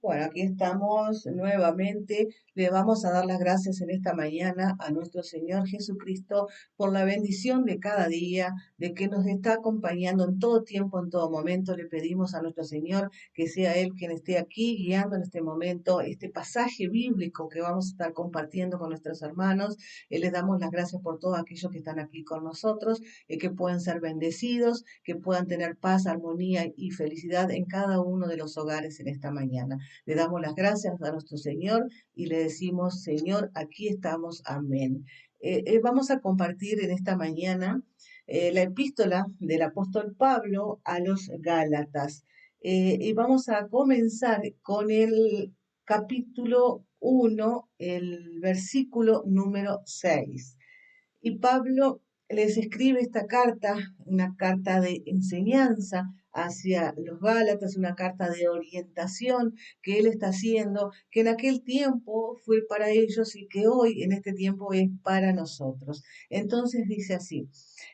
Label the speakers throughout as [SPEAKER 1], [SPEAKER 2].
[SPEAKER 1] Bueno, aquí estamos nuevamente. Le vamos a dar las gracias en esta mañana a nuestro Señor Jesucristo por la bendición de cada día, de que nos está acompañando en todo tiempo, en todo momento. Le pedimos a nuestro Señor que sea Él quien esté aquí guiando en este momento este pasaje bíblico que vamos a estar compartiendo con nuestros hermanos. Les damos las gracias por todos aquellos que están aquí con nosotros, que puedan ser bendecidos, que puedan tener paz, armonía y felicidad en cada uno de los hogares en esta mañana. Le damos las gracias a nuestro Señor y le decimos, Señor, aquí estamos, amén. Vamos a compartir en esta mañana la epístola del apóstol Pablo a los Gálatas. Y vamos a comenzar con el capítulo 1, el versículo número 6. Y Pablo les escribe esta carta, una carta de enseñanza hacia los Gálatas, una carta de orientación que él está haciendo, que en aquel tiempo fue para ellos y que hoy en este tiempo es para nosotros. Entonces dice así: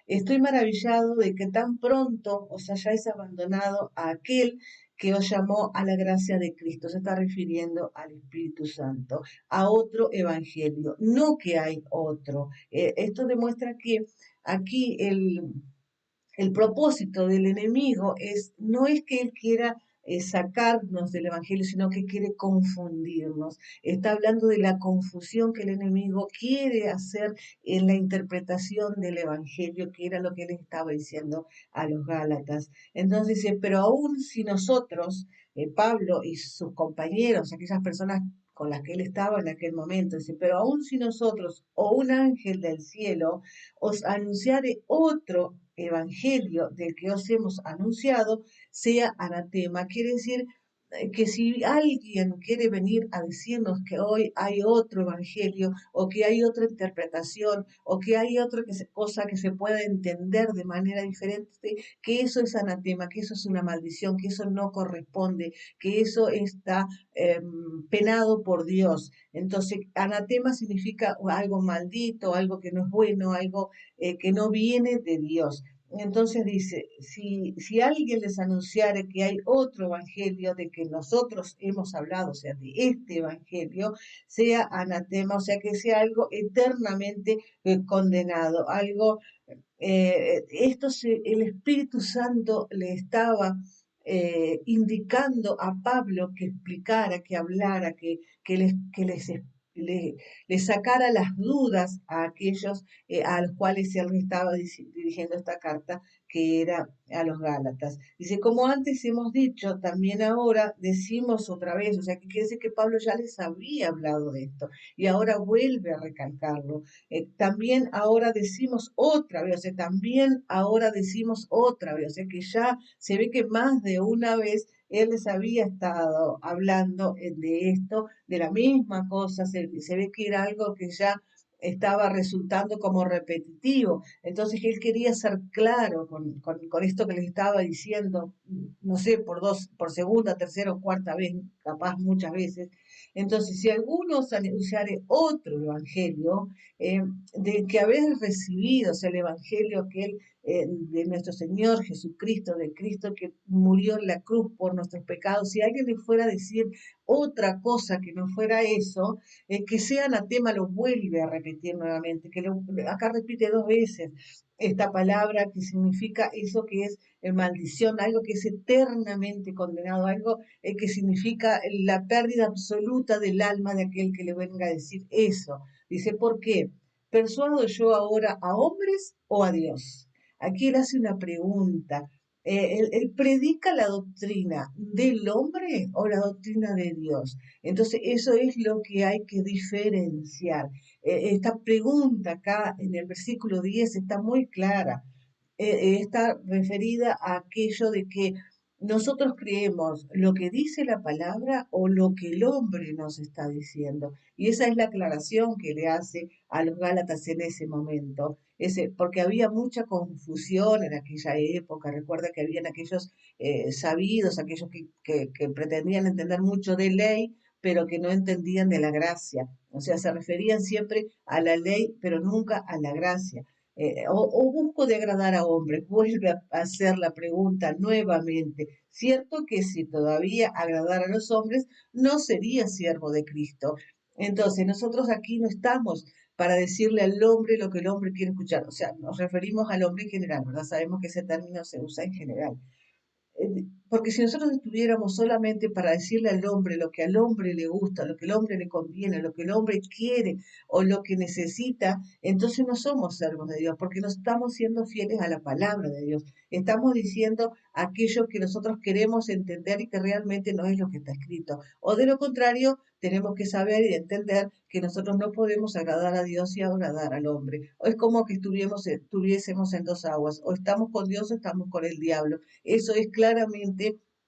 [SPEAKER 1] estoy maravillado de que tan pronto os hayáis abandonado a aquel que os llamó a la gracia de Cristo. Se está refiriendo al Espíritu Santo, a otro evangelio, no que hay otro. Esto demuestra que aquí el propósito del enemigo no es que él quiera sacarnos del evangelio, sino que quiere confundirnos. Está hablando de la confusión que el enemigo quiere hacer en la interpretación del evangelio, que era lo que él estaba diciendo a los Gálatas. Entonces dice, pero aún si nosotros, Pablo y sus compañeros, aquellas personas con las que él estaba en aquel momento, dice, pero aún si nosotros o un ángel del cielo os anunciare otro evangelio del que os hemos anunciado, sea anatema. Quiere decir que si alguien quiere venir a decirnos que hoy hay otro evangelio o que hay otra interpretación o que hay otra cosa que se pueda entender de manera diferente, que eso es anatema, que eso es una maldición, que eso no corresponde, que eso está penado por Dios. Entonces, anatema significa algo maldito, algo que no es bueno, algo que no viene de Dios. Entonces dice, si alguien les anunciare que hay otro evangelio de que nosotros hemos hablado, o sea, de este evangelio, sea anatema, o sea, que sea algo eternamente condenado, algo, el Espíritu Santo le estaba indicando a Pablo que explicara, que hablara, les sacara las dudas a aquellos a los cuales él estaba dirigiendo esta carta, que era a los Gálatas. Dice, como antes hemos dicho, también ahora decimos otra vez, o sea, que quiere decir que Pablo ya les había hablado de esto y ahora vuelve a recalcarlo. También ahora decimos otra vez, o sea, también ahora decimos otra vez, o sea, que ya se ve que más de una vez él les había estado hablando de esto, de la misma cosa, se ve que era algo que ya estaba resultando como repetitivo. Entonces él quería ser claro con esto que les estaba diciendo, no sé, por segunda, tercera o cuarta vez, capaz muchas veces. Entonces, si algunos anunciare otro evangelio, de que habéis recibido, o sea, el evangelio que él de nuestro Señor Jesucristo, de Cristo que murió en la cruz por nuestros pecados, si alguien le fuera a decir otra cosa que no fuera eso, que sea anatema, lo vuelve a repetir nuevamente, acá repite dos veces esta palabra que significa eso que es maldición, algo que es eternamente condenado, algo que significa la pérdida absoluta del alma de aquel que le venga a decir eso. Dice, ¿por qué? ¿Persuado yo ahora a hombres o a Dios? Aquí él hace una pregunta. Él predica la doctrina del hombre o la doctrina de Dios. Entonces, eso es lo que hay que diferenciar. Esta pregunta acá en el versículo 10 está muy clara. Está referida a aquello de que nosotros creemos lo que dice la palabra o lo que el hombre nos está diciendo. Y esa es la aclaración que le hace a los Gálatas en ese momento. Porque había mucha confusión en aquella época. Recuerda que habían aquellos sabidos, aquellos que pretendían entender mucho de ley, pero que no entendían de la gracia. O sea, se referían siempre a la ley, pero nunca a la gracia. o busco de agradar a hombres. Vuelve a hacer la pregunta nuevamente. Cierto que si todavía agradar a los hombres, no sería siervo de Cristo. Entonces, nosotros aquí no estamos para decirle al hombre lo que el hombre quiere escuchar. O sea, nos referimos al hombre en general, ¿verdad? Sabemos que ese término se usa en general. Porque si nosotros estuviéramos solamente para decirle al hombre lo que al hombre le gusta, lo que al hombre le conviene, lo que el hombre quiere o lo que necesita, entonces no somos servos de Dios, porque no estamos siendo fieles a la palabra de Dios. Estamos diciendo aquello que nosotros queremos entender y que realmente no es lo que está escrito. O de lo contrario, tenemos que saber y entender que nosotros no podemos agradar a Dios y agradar al hombre. O es como que estuviésemos en dos aguas, o estamos con Dios o estamos con el diablo. Eso es claramente,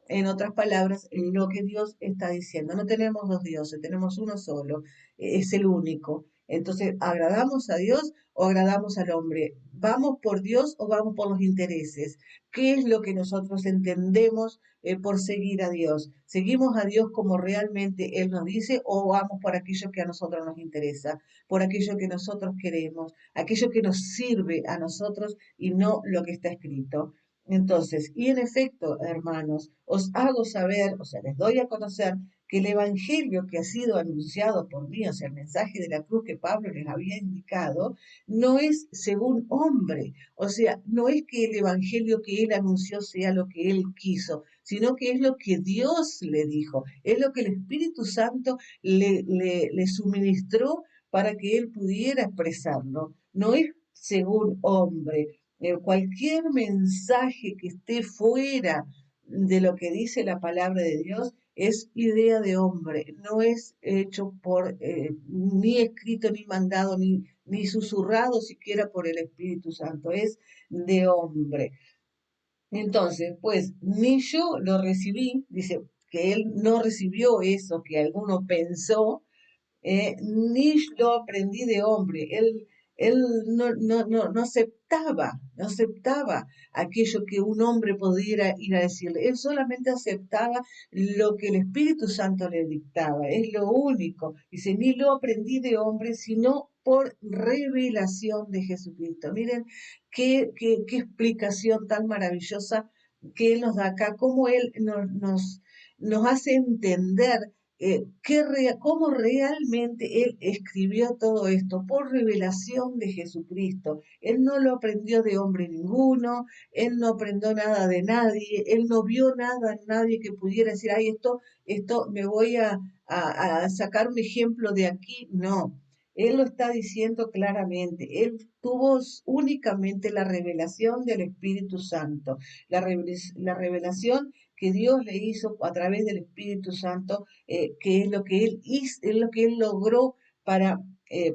[SPEAKER 1] en otras palabras, lo que Dios está diciendo. No tenemos dos dioses, tenemos uno solo, es el único. Entonces, ¿agradamos a Dios o agradamos al hombre? ¿Vamos por Dios o vamos por los intereses? ¿Qué es lo que nosotros entendemos por seguir a Dios? ¿Seguimos a Dios como realmente Él nos dice o vamos por aquello que a nosotros nos interesa, por aquello que nosotros queremos, aquello que nos sirve a nosotros y no lo que está escrito? Entonces, y en efecto, hermanos, os hago saber, o sea, les doy a conocer que el evangelio que ha sido anunciado por mí, o sea, el mensaje de la cruz que Pablo les había indicado, no es según hombre, o sea, no es que el evangelio que él anunció sea lo que él quiso, sino que es lo que Dios le dijo, es lo que el Espíritu Santo le suministró para que él pudiera expresarlo, no es según hombre. Cualquier mensaje que esté fuera de lo que dice la palabra de Dios es idea de hombre, no es hecho por, ni escrito, ni mandado, ni susurrado siquiera por el Espíritu Santo, es de hombre. Entonces, pues, ni yo lo recibí, dice que él no recibió eso que alguno pensó, ni lo aprendí de hombre. Él no aceptaba, no aceptaba aquello que un hombre pudiera ir a decirle. Él solamente aceptaba lo que el Espíritu Santo le dictaba. Es lo único. Dice, ni lo aprendí de hombre, sino por revelación de Jesucristo. Miren qué explicación tan maravillosa que Él nos da acá, cómo Él nos hace entender cómo realmente él escribió todo esto por revelación de Jesucristo. Él no lo aprendió de hombre ninguno, él no aprendió nada de nadie, él no vio nada en nadie que pudiera decir, ay, esto me voy a sacar un ejemplo de aquí. No, él lo está diciendo claramente. Él tuvo únicamente la revelación del Espíritu Santo, la revelación que Dios le hizo a través del Espíritu Santo, que es lo que él hizo, es lo que él logró para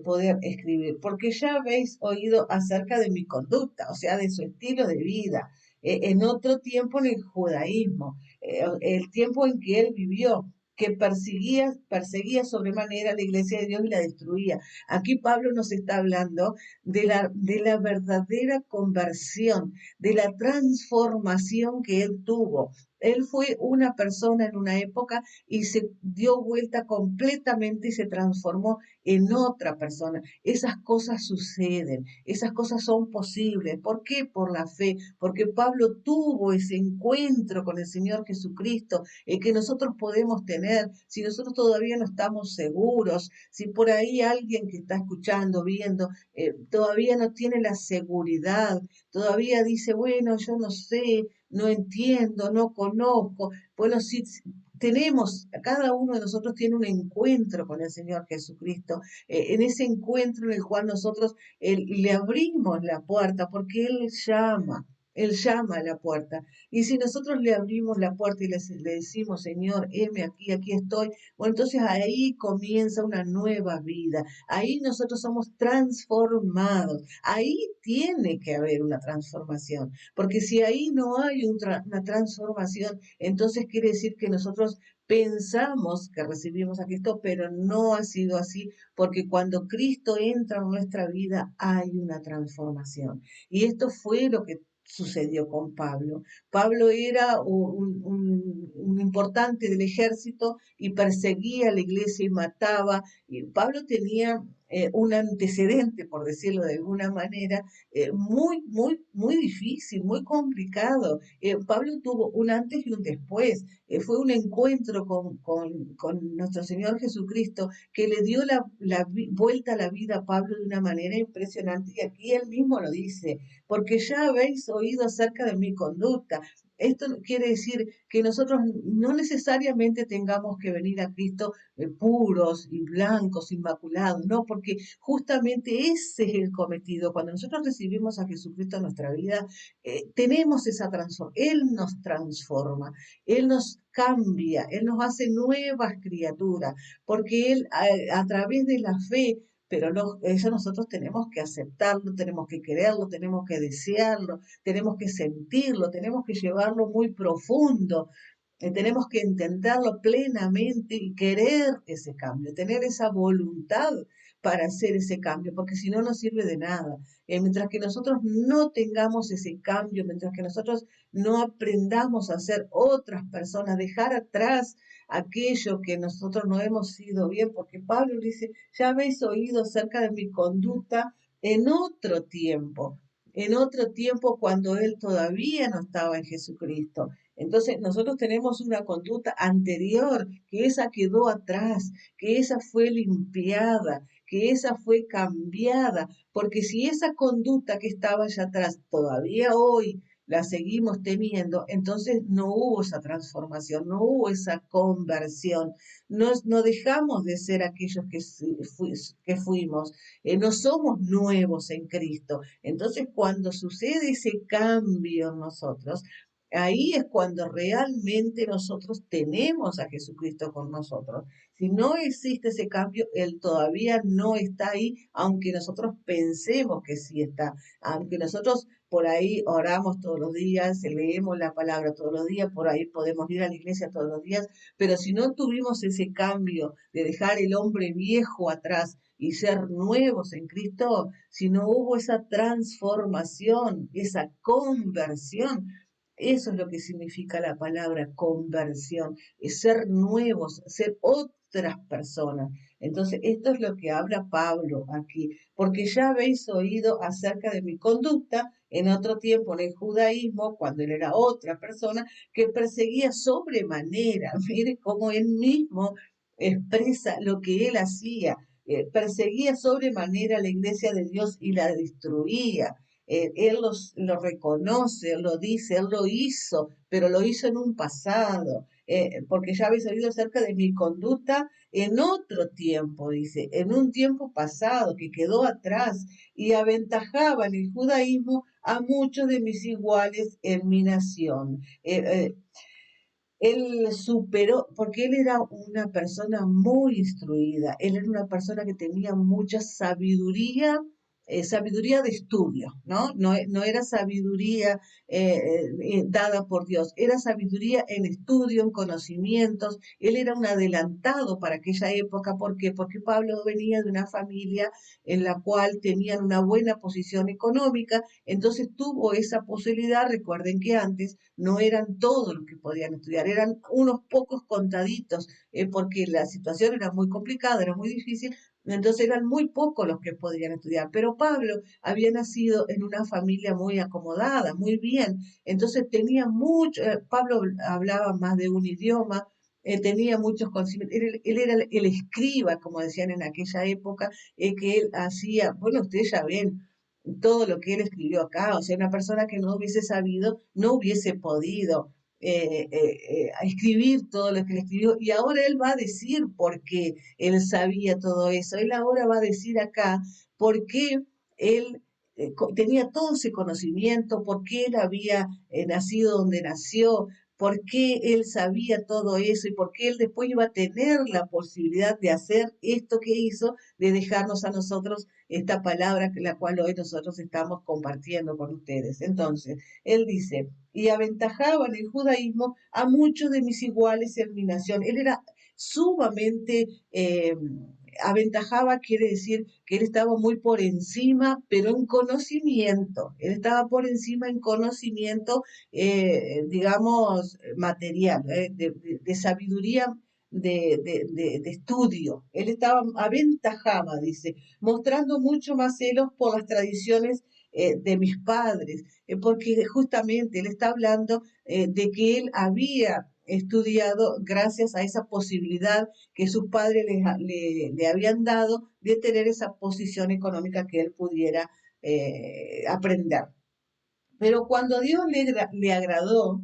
[SPEAKER 1] poder escribir. Porque ya habéis oído acerca de mi conducta, o sea, de su estilo de vida, en otro tiempo en el judaísmo, el tiempo en que él vivió, que perseguía sobremanera a la iglesia de Dios y la destruía. Aquí Pablo nos está hablando de la verdadera conversión, de la transformación que él tuvo. Él fue una persona en una época y se dio vuelta completamente y se transformó en otra persona. Esas cosas suceden, esas cosas son posibles. ¿Por qué? Por la fe, porque Pablo tuvo ese encuentro con el Señor Jesucristo, que nosotros podemos tener si nosotros todavía no estamos seguros, si por ahí alguien que está escuchando, viendo, todavía no tiene la seguridad, todavía dice, bueno, yo no sé, no entiendo, no conozco. Bueno, si cada uno de nosotros tiene un encuentro con el Señor Jesucristo, en ese encuentro en el cual nosotros le abrimos la puerta, porque Él llama a la puerta. Y si nosotros le abrimos la puerta y le decimos, Señor, heme aquí, aquí estoy, bueno, entonces ahí comienza una nueva vida. Ahí nosotros somos transformados. Ahí tiene que haber una transformación. Porque si ahí no hay una transformación, entonces quiere decir que nosotros pensamos que recibimos a Cristo, pero no ha sido así, porque cuando Cristo entra en nuestra vida hay una transformación. Y esto fue lo que sucedió con Pablo. Pablo era un importante del ejército y perseguía a la iglesia y mataba. Y Pablo tenía un antecedente, por decirlo de alguna manera, muy difícil, muy complicado. Pablo tuvo un antes y un después. Fue un encuentro con nuestro Señor Jesucristo que le dio vuelta a la vida a Pablo de una manera impresionante. Y aquí él mismo lo dice, porque ya habéis oído acerca de mi conducta. Esto quiere decir que nosotros no necesariamente tengamos que venir a Cristo puros y blancos, inmaculados, no, porque justamente ese es el cometido. Cuando nosotros recibimos a Jesucristo en nuestra vida, tenemos esa transformación. Él nos transforma, Él nos cambia, Él nos hace nuevas criaturas, porque Él a través de la fe, pero no, eso nosotros tenemos que aceptarlo, tenemos que quererlo, tenemos que desearlo, tenemos que sentirlo, tenemos que llevarlo muy profundo, tenemos que entenderlo plenamente y querer ese cambio, tener esa voluntad para hacer ese cambio, porque si no, no sirve de nada. Mientras que nosotros no tengamos ese cambio, mientras que nosotros no aprendamos a ser otras personas, dejar atrás aquello que nosotros no hemos sido bien, porque Pablo dice, ya habéis oído acerca de mi conducta en otro tiempo cuando él todavía no estaba en Jesucristo. Entonces nosotros tenemos una conducta anterior, que esa quedó atrás, que esa fue limpiada, que esa fue cambiada, porque si esa conducta que estaba allá atrás todavía hoy la seguimos teniendo, entonces no hubo esa transformación, no hubo esa conversión, no dejamos de ser aquellos que fuimos, no somos nuevos en Cristo. Entonces cuando sucede ese cambio en nosotros, ahí es cuando realmente nosotros tenemos a Jesucristo con nosotros. Si no existe ese cambio, Él todavía no está ahí, aunque nosotros pensemos que sí está, aunque nosotros por ahí oramos todos los días, leemos la palabra todos los días, por ahí podemos ir a la iglesia todos los días, pero si no tuvimos ese cambio de dejar el hombre viejo atrás y ser nuevos en Cristo, si no hubo esa transformación, esa conversión, eso es lo que significa la palabra conversión, es ser nuevos, ser otras personas. Entonces, esto es lo que habla Pablo aquí, porque ya habéis oído acerca de mi conducta en otro tiempo en el judaísmo, cuando él era otra persona, que perseguía sobremanera. Mire cómo él mismo expresa lo que él hacía. Perseguía sobremanera la iglesia de Dios y la destruía. Él lo reconoce, él lo dice, él lo hizo, pero lo hizo en un pasado, porque ya habéis oído acerca de mi conducta en otro tiempo, dice, en un tiempo pasado que quedó atrás y aventajaba en el judaísmo a muchos de mis iguales en mi nación. Él superó, porque él era una persona muy instruida, él era una persona que tenía mucha sabiduría, sabiduría de estudio, ¿no? No era sabiduría dada por Dios, era sabiduría en estudio, en conocimientos. Él era un adelantado para aquella época. ¿Por qué? Porque Pablo venía de una familia en la cual tenían una buena posición económica, entonces tuvo esa posibilidad. Recuerden que antes no eran todos los que podían estudiar, eran unos pocos contaditos, porque la situación era muy complicada, era muy difícil, entonces eran muy pocos los que podían estudiar. Pero Pablo había nacido en una familia muy acomodada, muy bien, entonces tenía mucho, Pablo hablaba más de un idioma, tenía muchos conocimientos, él era el escriba, como decían en aquella época, que él hacía, bueno, ustedes ya ven, todo lo que él escribió acá, o sea, una persona que no hubiese sabido, no hubiese podido escribir todo lo que él escribió, y ahora él va a decir por qué él sabía todo eso, él ahora va a decir acá por qué él tenía todo ese conocimiento, por qué él había nacido donde nació, por qué él sabía todo eso y por qué él después iba a tener la posibilidad de hacer esto que hizo, de dejarnos a nosotros esta palabra, la cual hoy nosotros estamos compartiendo con ustedes. Entonces, él dice, y aventajaba en el judaísmo a muchos de mis iguales en mi nación. Él era sumamente, aventajaba quiere decir que él estaba muy por encima, pero en conocimiento. Él estaba por encima en conocimiento, digamos, material, de sabiduría de estudio. Él estaba aventajaba, dice, mostrando mucho más celos por las tradiciones de mis padres, porque justamente él está hablando de que él había estudiado gracias a esa posibilidad que sus padres le habían dado de tener esa posición económica que él pudiera aprender. Pero cuando Dios le agradó,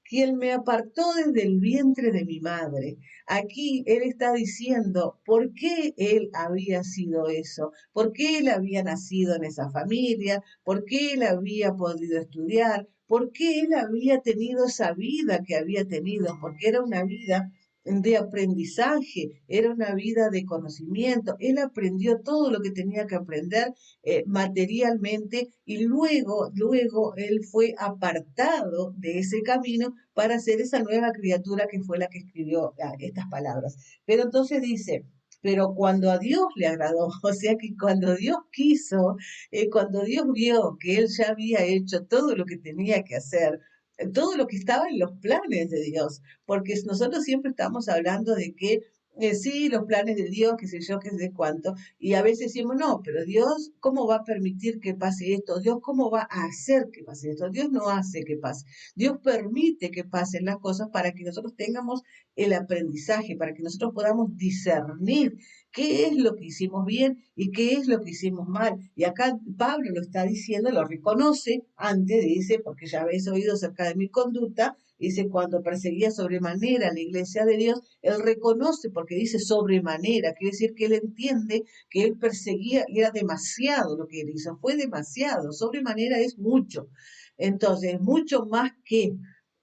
[SPEAKER 1] quien me apartó desde el vientre de mi madre. Aquí él está diciendo por qué él había sido eso, por qué él había nacido en esa familia, por qué él había podido estudiar, por qué él había tenido esa vida que había tenido, porque era una vida de aprendizaje, era una vida de conocimiento. Él aprendió todo lo que tenía que aprender materialmente y luego él fue apartado de ese camino para ser esa nueva criatura que fue la que escribió estas palabras. Pero entonces dice, pero cuando a Dios le agradó, o sea que cuando Dios quiso, cuando Dios vio que él ya había hecho todo lo que tenía que hacer, todo lo que estaba en los planes de Dios, porque nosotros siempre estamos hablando de que sí, los planes de Dios, qué sé yo, qué sé cuánto, y a veces decimos, no, pero Dios, ¿cómo va a permitir que pase esto? Dios, ¿cómo va a hacer que pase esto? Dios no hace que pase. Dios permite que pasen las cosas para que nosotros tengamos el aprendizaje, para que nosotros podamos discernir qué es lo que hicimos bien y qué es lo que hicimos mal. Y acá Pablo lo está diciendo, lo reconoce antes, dice, porque ya habéis oído acerca de mi conducta, dice, cuando perseguía sobremanera la iglesia de Dios, él reconoce, porque dice sobremanera, quiere decir que él entiende que él perseguía, era demasiado lo que él hizo, fue demasiado, sobremanera es mucho. Entonces, mucho más que.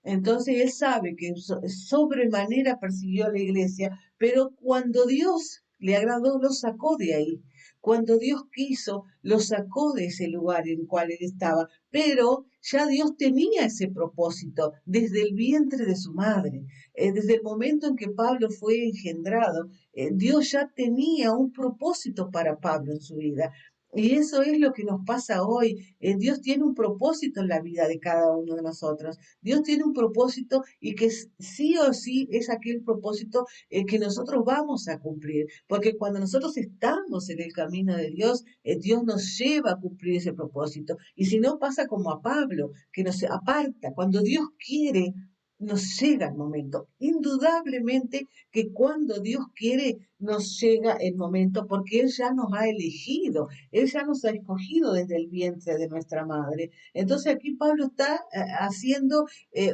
[SPEAKER 1] Entonces él sabe que sobremanera persiguió a la iglesia, pero cuando Dios le agradó, lo sacó de ahí. Cuando Dios quiso, lo sacó de ese lugar en el cual él estaba. Pero ya Dios tenía ese propósito desde el vientre de su madre. Desde el momento en que Pablo fue engendrado, Dios ya tenía un propósito para Pablo en su vida. Y eso es lo que nos pasa hoy. Dios tiene un propósito en la vida de cada uno de nosotros. Dios tiene un propósito y que sí o sí es aquel propósito que nosotros vamos a cumplir. Porque cuando nosotros estamos en el camino de Dios, Dios nos lleva a cumplir ese propósito. Y si no pasa como a Pablo, que nos aparta. Cuando Dios quiere, nos llega el momento. Indudablemente que cuando Dios quiere, nos llega el momento porque Él ya nos ha elegido, Él ya nos ha escogido desde el vientre de nuestra madre. Entonces aquí Pablo está haciendo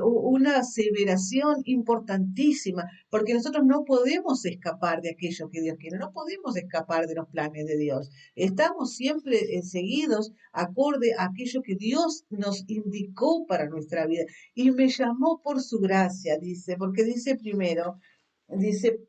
[SPEAKER 1] una aseveración importantísima, porque nosotros no podemos escapar de aquello que Dios quiere, no podemos escapar de los planes de Dios. Estamos siempre seguidos acorde a aquello que Dios nos indicó para nuestra vida. Y me llamó por su gracia, dice, porque dice primero, dice,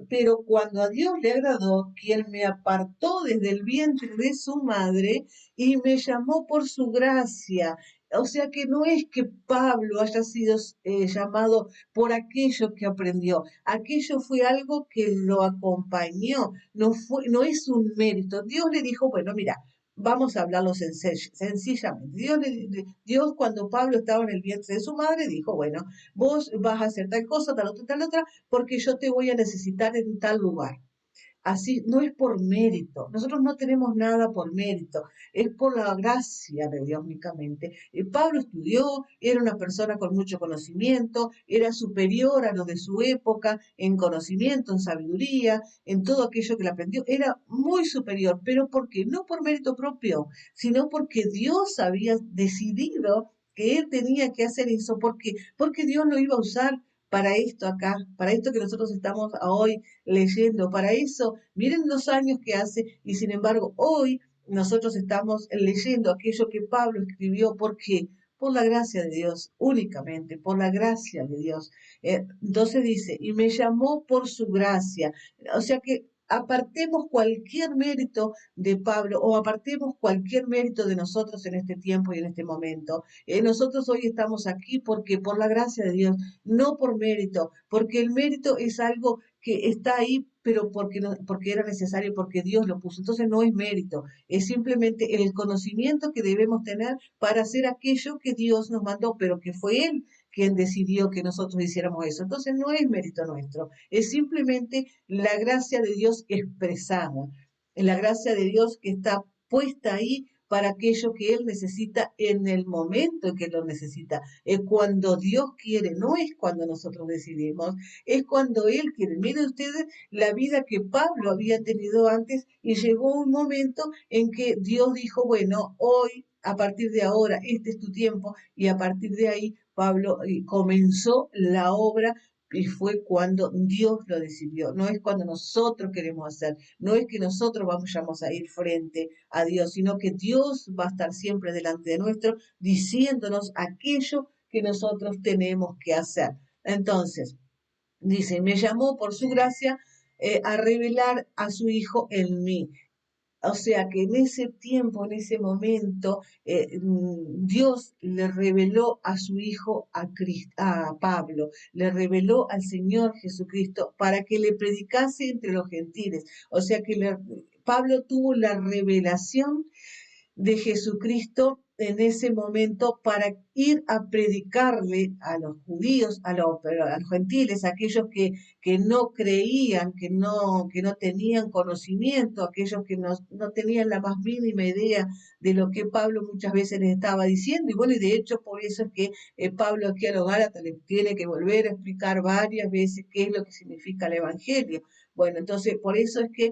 [SPEAKER 1] pero cuando a Dios le agradó, quien me apartó desde el vientre de su madre y me llamó por su gracia. O sea que no es que Pablo haya sido llamado por aquello que aprendió, aquello fue algo que lo acompañó, no es un mérito. Dios le dijo, bueno, mira, vamos a hablarlo sencillamente. Dios cuando Pablo estaba en el vientre de su madre dijo, bueno, vos vas a hacer tal otra, porque yo te voy a necesitar en tal lugar. Así, no es por mérito, nosotros no tenemos nada por mérito, es por la gracia de Dios únicamente. Pablo estudió, era una persona con mucho conocimiento, era superior a los de su época en conocimiento, en sabiduría, en todo aquello que le aprendió, era muy superior, pero ¿por qué? No por mérito propio, sino porque Dios había decidido que él tenía que hacer eso, porque Dios lo iba a usar para esto acá, para esto que nosotros estamos hoy leyendo. Para eso, miren los años que hace y sin embargo hoy nosotros estamos leyendo aquello que Pablo escribió. ¿Por qué? Por la gracia de Dios, únicamente, por la gracia de Dios. Entonces dice, y me llamó por su gracia. O sea que apartemos cualquier mérito de Pablo o apartemos cualquier mérito de nosotros en este tiempo y en este momento. Nosotros hoy estamos aquí porque por la gracia de Dios, no por mérito, porque el mérito es algo que está ahí, pero porque, no, porque era necesario, porque Dios lo puso. Entonces no es mérito, es simplemente el conocimiento que debemos tener para hacer aquello que Dios nos mandó, pero que fue Él quien decidió que nosotros hiciéramos eso. Entonces no es mérito nuestro, es simplemente la gracia de Dios expresada, la gracia de Dios que está puesta ahí para aquello que Él necesita en el momento en que lo necesita. Es cuando Dios quiere, no es cuando nosotros decidimos, es cuando Él quiere. Miren ustedes la vida que Pablo había tenido antes y llegó un momento en que Dios dijo, bueno, hoy, a partir de ahora, este es tu tiempo, y a partir de ahí Pablo comenzó la obra y fue cuando Dios lo decidió, no es cuando nosotros queremos hacer, no es que nosotros vamos a ir frente a Dios, sino que Dios va a estar siempre delante de nuestro, diciéndonos aquello que nosotros tenemos que hacer. Entonces, dice, me llamó por su gracia a revelar a su Hijo en mí. O sea que en ese tiempo, en ese momento, Dios le reveló a su Hijo, a Pablo, le reveló al Señor Jesucristo para que le predicase entre los gentiles. O sea que Pablo tuvo la revelación de Jesucristo en ese momento para ir a predicarle a los judíos, a los gentiles, a aquellos que no creían, que no tenían conocimiento, aquellos que no tenían la más mínima idea de lo que Pablo muchas veces les estaba diciendo. Y bueno, y de hecho por eso es que Pablo aquí a los Gálatas les tiene que volver a explicar varias veces qué es lo que significa el Evangelio. Bueno, entonces por eso es que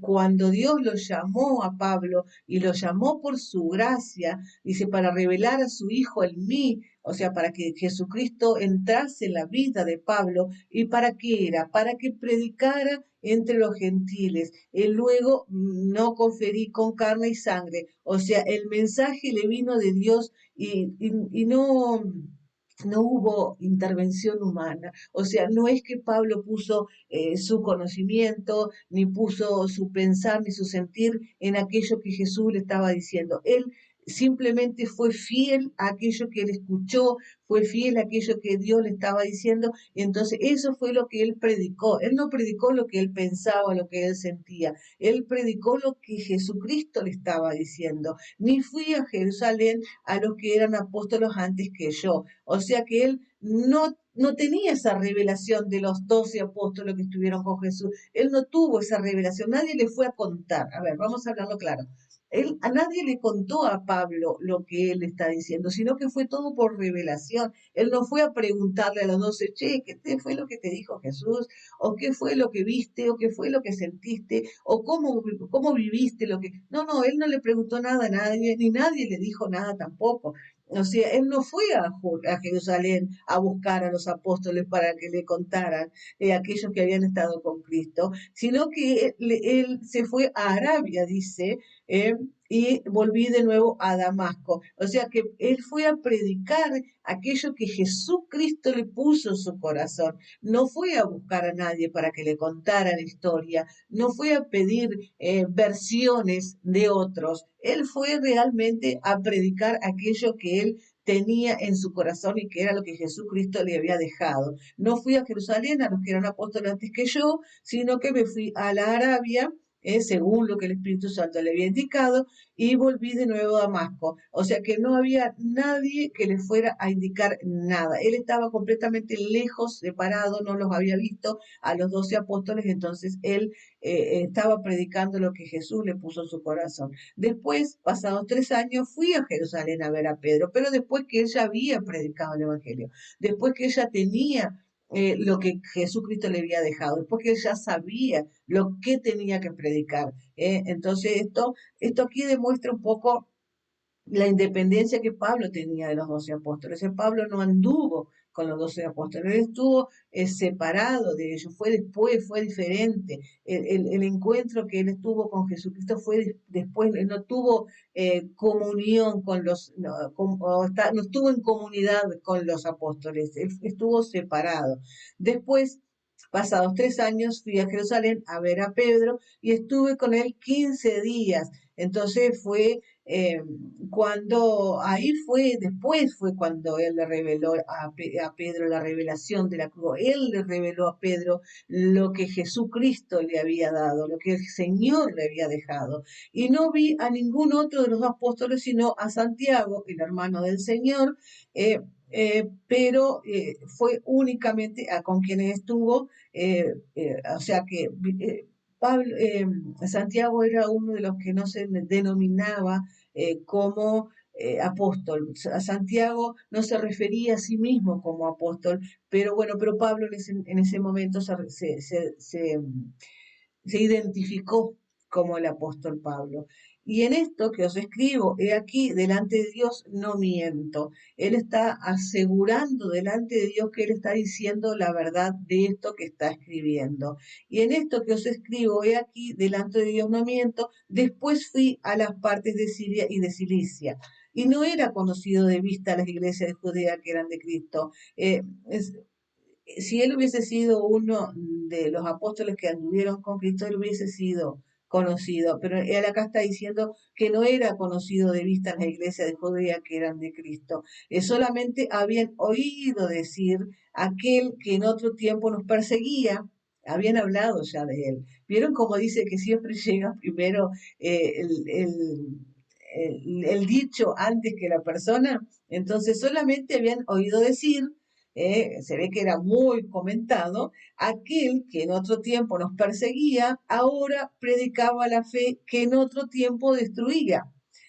[SPEAKER 1] cuando Dios lo llamó a Pablo y lo llamó por su gracia, dice, para revelar a su Hijo en mí, o sea, para que Jesucristo entrase en la vida de Pablo, ¿y para qué era? Para que predicara entre los gentiles. Él luego no conferí con carne y sangre, o sea, el mensaje le vino de Dios y no hubo intervención humana. O sea, no es que Pablo puso su conocimiento, ni puso su pensar, ni su sentir en aquello que Jesús le estaba diciendo. Él simplemente fue fiel a aquello que él escuchó, fue fiel a aquello que Dios le estaba diciendo, y entonces eso fue lo que él predicó. Él no predicó lo que él pensaba, lo que él sentía, él predicó lo que Jesucristo le estaba diciendo. Ni fui a Jerusalén a los que eran apóstolos antes que yo. O sea que él no tenía esa revelación de los 12 apóstoles que estuvieron con Jesús. Él no tuvo esa revelación, nadie le fue a contar. A ver, vamos a hablarlo claro. A nadie le contó a Pablo lo que él está diciendo, sino que fue todo por revelación. Él no fue a preguntarle a los 12, che, ¿qué fue lo que te dijo Jesús? ¿O qué fue lo que viste? ¿O qué fue lo que sentiste? ¿O cómo viviste lo que...? No, él no le preguntó nada a nadie, ni nadie le dijo nada tampoco. O sea, él no fue a Jerusalén a buscar a los apóstoles para que le contaran aquellos que habían estado con Cristo, sino que él se fue a Arabia, dice, eh, y volví de nuevo a Damasco. O sea que él fue a predicar aquello que Jesucristo le puso en su corazón. No fue a buscar a nadie para que le contara la historia, no fue a pedir versiones de otros. Él fue realmente a predicar aquello que él tenía en su corazón y que era lo que Jesucristo le había dejado. No fui a Jerusalén, a los que eran apóstoles antes que yo, sino que me fui a la Arabia, según lo que el Espíritu Santo le había indicado, y volví de nuevo a Damasco. O sea que no había nadie que le fuera a indicar nada. Él estaba completamente lejos, separado, no los había visto a los 12 apóstoles, entonces él estaba predicando lo que Jesús le puso en su corazón. Después, pasados 3 años, fui a Jerusalén a ver a Pedro, pero después que ella había predicado el Evangelio, después que ella tenía lo que Jesucristo le había dejado, después que ella sabía lo que tenía que predicar. Entonces esto aquí demuestra un poco la independencia que Pablo tenía de los 12 apóstoles. Pablo no anduvo con los 12 apóstoles, él estuvo separado de ellos, fue después, fue diferente. El encuentro que él estuvo con Jesucristo fue después, él no tuvo comunión con no estuvo en comunidad con los apóstoles, él estuvo separado. Después, pasados 3 años, fui a Jerusalén a ver a Pedro y estuve con él 15 días. Entonces fue después fue cuando él le reveló a Pedro la revelación de la cruz. Él le reveló a Pedro lo que Jesucristo le había dado, lo que el Señor le había dejado. Y no vi a ningún otro de los apóstoles, sino a Santiago, el hermano del Señor, pero fue únicamente con quienes estuvo, o sea que Pablo, Santiago era uno de los que no se denominaba como apóstol. A Santiago no se refería a sí mismo como apóstol, pero bueno, pero Pablo en ese momento se identificó como el apóstol Pablo. Y en esto que os escribo, he aquí, delante de Dios no miento. Él está asegurando delante de Dios que él está diciendo la verdad de esto que está escribiendo. Y en esto que os escribo, he aquí, delante de Dios no miento. Después fui a las partes de Siria y de Cilicia. Y no era conocido de vista las iglesias de Judea que eran de Cristo. Es, si él hubiese sido uno de los apóstoles que anduvieron con Cristo, él hubiese sido conocido, pero él acá está diciendo que no era conocido de vista en la iglesia de Judea que eran de Cristo. Solamente habían oído decir aquel que en otro tiempo nos perseguía, habían hablado ya de él. ¿Vieron cómo dice que siempre llega primero eh, el, el, el dicho antes que la persona? Entonces solamente habían oído decir, se ve que era muy comentado, aquel que en otro tiempo nos perseguía, ahora predicaba la fe que en otro tiempo destruía.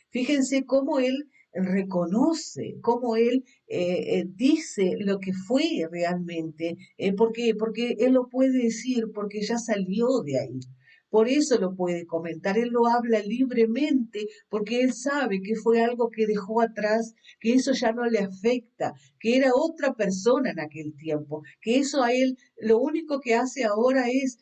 [SPEAKER 1] Fíjense cómo él reconoce, cómo él dice lo que fue realmente. ¿Por qué? Porque él lo puede decir, porque ya salió de ahí. Por eso lo puede comentar, él lo habla libremente, porque él sabe que fue algo que dejó atrás, que eso ya no le afecta, que era otra persona en aquel tiempo, que eso a él lo único que hace ahora es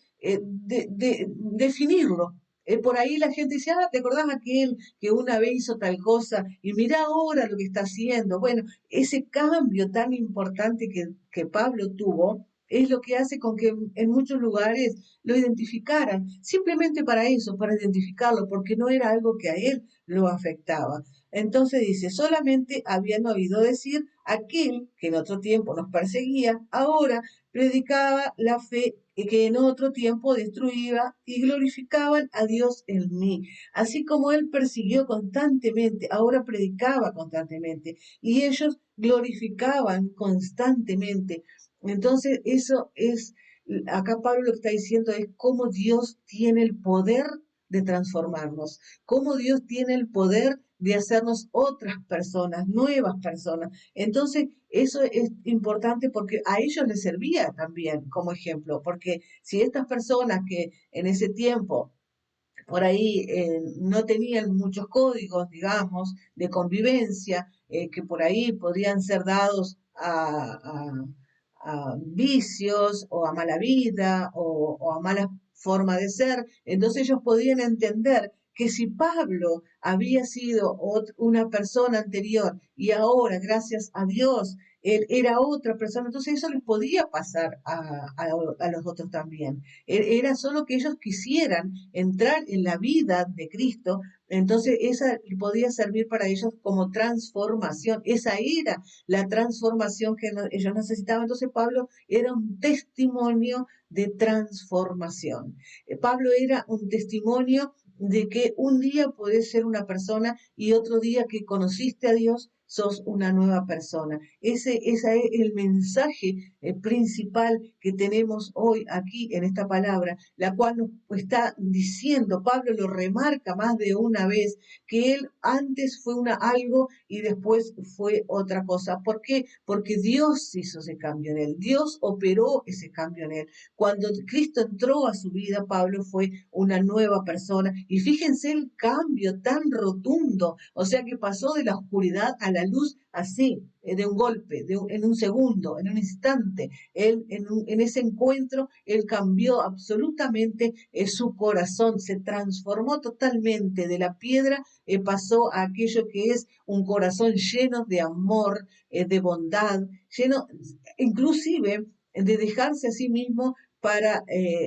[SPEAKER 1] definirlo. Por ahí la gente dice, ¿te acordás aquel que una vez hizo tal cosa? Y mira ahora lo que está haciendo. Bueno, ese cambio tan importante que Pablo tuvo es lo que hace con que en muchos lugares lo identificaran, simplemente para eso, para identificarlo, porque no era algo que a él lo afectaba. Entonces dice, solamente habían oído decir aquel que en otro tiempo nos perseguía, ahora predicaba la fe que en otro tiempo destruía y glorificaban a Dios en mí. Así como él persiguió constantemente, ahora predicaba constantemente y ellos glorificaban constantemente. Entonces eso es, acá Pablo lo que está diciendo es cómo Dios tiene el poder de transformarnos, cómo Dios tiene el poder de hacernos otras personas, nuevas personas. Entonces, eso es importante porque a ellos les servía también como ejemplo, porque si estas personas que en ese tiempo por ahí no tenían muchos códigos, digamos, de convivencia, que por ahí podrían ser dados a vicios o a mala vida o a mala forma de ser. Entonces ellos podían entender que si Pablo había sido una persona anterior y ahora, gracias a Dios, él era otra persona, entonces eso les podía pasar a los otros también. Era solo que ellos quisieran entrar en la vida de Cristo, entonces esa podía servir para ellos como transformación. Esa era la transformación que ellos necesitaban. Entonces Pablo era un testimonio de transformación. Pablo era un testimonio de que un día podés ser una persona y otro día que conociste a Dios sos una nueva persona. Ese es el mensaje principal que tenemos hoy aquí en esta palabra, la cual nos está diciendo, Pablo lo remarca más de una vez, que él antes fue algo y después fue otra cosa. ¿Por qué? Porque Dios hizo ese cambio en él, Dios operó ese cambio en él. Cuando Cristo entró a su vida, Pablo fue una nueva persona y fíjense el cambio tan rotundo, o sea que pasó de la oscuridad a la luz así, de un golpe, en un segundo, en un instante. Él, en ese encuentro, él cambió absolutamente su corazón, se transformó totalmente de la piedra, pasó a aquello que es un corazón lleno de amor, de bondad, lleno inclusive de dejarse a sí mismo para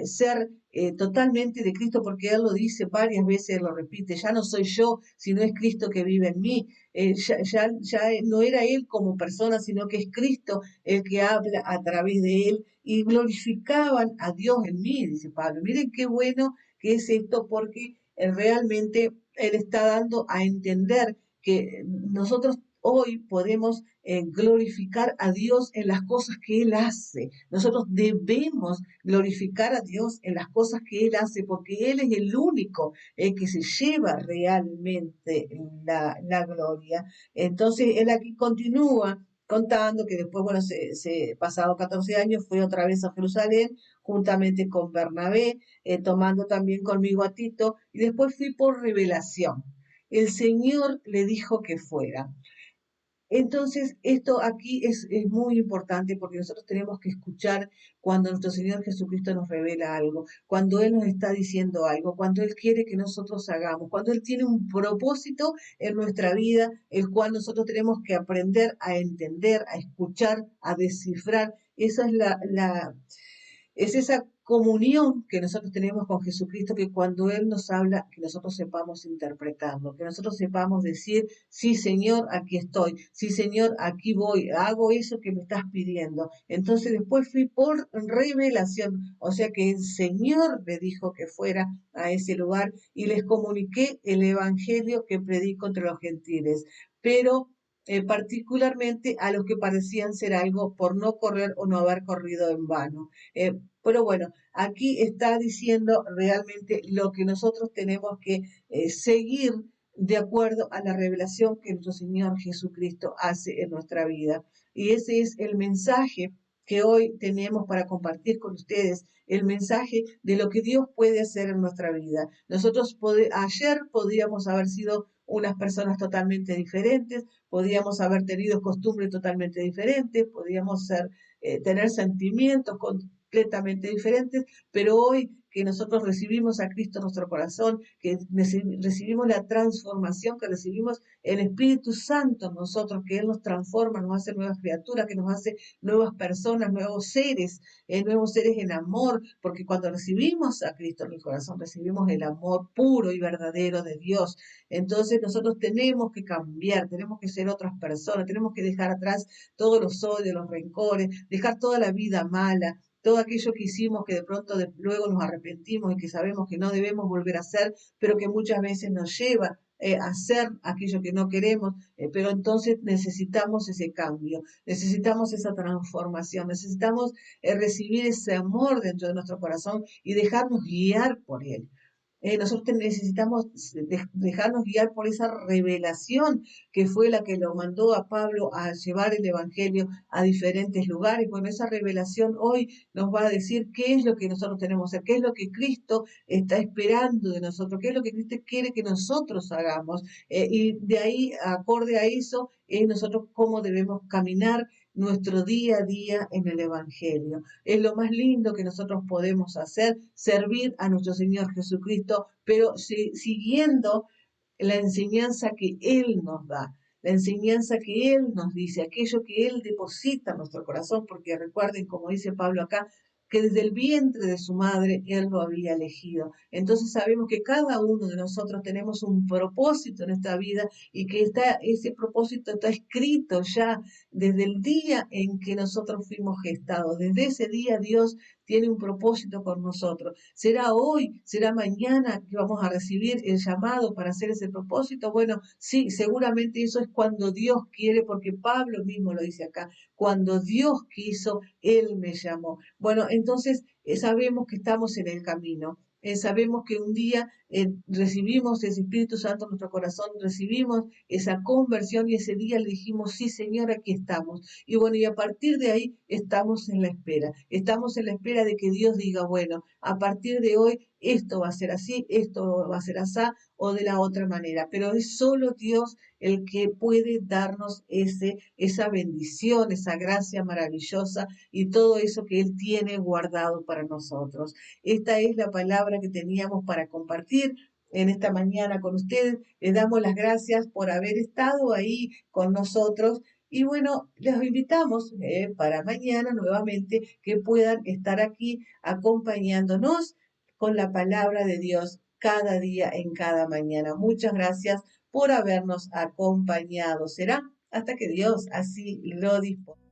[SPEAKER 1] ser totalmente de Cristo, porque Él lo dice varias veces, Él lo repite, ya no soy yo, sino es Cristo que vive en mí. Ya no era Él como persona, sino que es Cristo el que habla a través de Él y glorificaban a Dios en mí, dice Pablo. Miren qué bueno que es esto, porque realmente Él está dando a entender que nosotros hoy podemos glorificar a Dios en las cosas que Él hace. Nosotros debemos glorificar a Dios en las cosas que Él hace, porque Él es el único que se lleva realmente la gloria. Entonces, Él aquí continúa contando que después, bueno, pasado 14 años, fue otra vez a Jerusalén, juntamente con Bernabé, tomando también conmigo a Tito, y después fui por revelación. El Señor le dijo que fuera. Entonces, esto aquí es muy importante porque nosotros tenemos que escuchar cuando nuestro Señor Jesucristo nos revela algo, cuando Él nos está diciendo algo, cuando Él quiere que nosotros hagamos, cuando Él tiene un propósito en nuestra vida, el cual nosotros tenemos que aprender a entender, a escuchar, a descifrar. Esa es es esa comunión que nosotros tenemos con Jesucristo, que cuando Él nos habla, que nosotros sepamos interpretarlo, que nosotros sepamos decir, sí Señor, aquí estoy, sí Señor, aquí voy, hago eso que me estás pidiendo. Entonces después fui por revelación, o sea que el Señor me dijo que fuera a ese lugar y les comuniqué el Evangelio que predico entre los gentiles. Pero particularmente a los que parecían ser algo por no correr o no haber corrido en vano. Pero bueno, aquí está diciendo realmente lo que nosotros tenemos que seguir de acuerdo a la revelación que nuestro Señor Jesucristo hace en nuestra vida. Y ese es el mensaje que hoy tenemos para compartir con ustedes, el mensaje de lo que Dios puede hacer en nuestra vida. Nosotros ayer podríamos haber sido unas personas totalmente diferentes, podíamos haber tenido costumbres totalmente diferentes, podíamos tener sentimientos completamente diferentes, pero hoy que nosotros recibimos a Cristo en nuestro corazón, que recibimos la transformación, que recibimos el Espíritu Santo en nosotros, que Él nos transforma, nos hace nuevas criaturas, que nos hace nuevas personas, nuevos seres en amor, porque cuando recibimos a Cristo en el corazón, recibimos el amor puro y verdadero de Dios. Entonces nosotros tenemos que cambiar, tenemos que ser otras personas, tenemos que dejar atrás todos los odios, los rencores, dejar toda la vida mala, todo aquello que hicimos que de pronto luego nos arrepentimos y que sabemos que no debemos volver a hacer, pero que muchas veces nos lleva a hacer aquello que no queremos, pero entonces necesitamos ese cambio, necesitamos esa transformación, necesitamos recibir ese amor dentro de nuestro corazón y dejarnos guiar por él. Nosotros necesitamos dejarnos guiar por esa revelación que fue la que lo mandó a Pablo a llevar el Evangelio a diferentes lugares. Bueno, esa revelación hoy nos va a decir qué es lo que nosotros tenemos que hacer, qué es lo que Cristo está esperando de nosotros, qué es lo que Cristo quiere que nosotros hagamos. Y de ahí, acorde a eso, es nosotros cómo debemos caminar nuestro día a día en el Evangelio. Es lo más lindo que nosotros podemos hacer, servir a nuestro Señor Jesucristo, pero siguiendo la enseñanza que Él nos da, la enseñanza que Él nos dice, aquello que Él deposita en nuestro corazón, porque recuerden, como dice Pablo acá, que desde el vientre de su madre Él lo había elegido. Entonces sabemos que cada uno de nosotros tenemos un propósito en esta vida y que ese propósito está escrito ya desde el día en que nosotros fuimos gestados. Desde ese día Dios tiene un propósito con nosotros. ¿Será hoy? ¿Será mañana que vamos a recibir el llamado para hacer ese propósito? Bueno, sí, seguramente eso es cuando Dios quiere, porque Pablo mismo lo dice acá, cuando Dios quiso, Él me llamó. Bueno, entonces sabemos que estamos en el camino. Sabemos que un día recibimos ese Espíritu Santo en nuestro corazón, recibimos esa conversión y ese día le dijimos, sí Señor, aquí estamos. Y bueno, y a partir de ahí estamos en la espera de que Dios diga, bueno, a partir de hoy esto va a ser así, esto va a ser así o de la otra manera, pero es solo Dios el que puede darnos esa bendición, esa gracia maravillosa y todo eso que Él tiene guardado para nosotros. Esta es la palabra que teníamos para compartir en esta mañana con ustedes. Les damos las gracias por haber estado ahí con nosotros. Y bueno, les invitamos para mañana nuevamente que puedan estar aquí acompañándonos con la palabra de Dios cada día en cada mañana. Muchas gracias por habernos acompañado. Será hasta que Dios así lo disponga.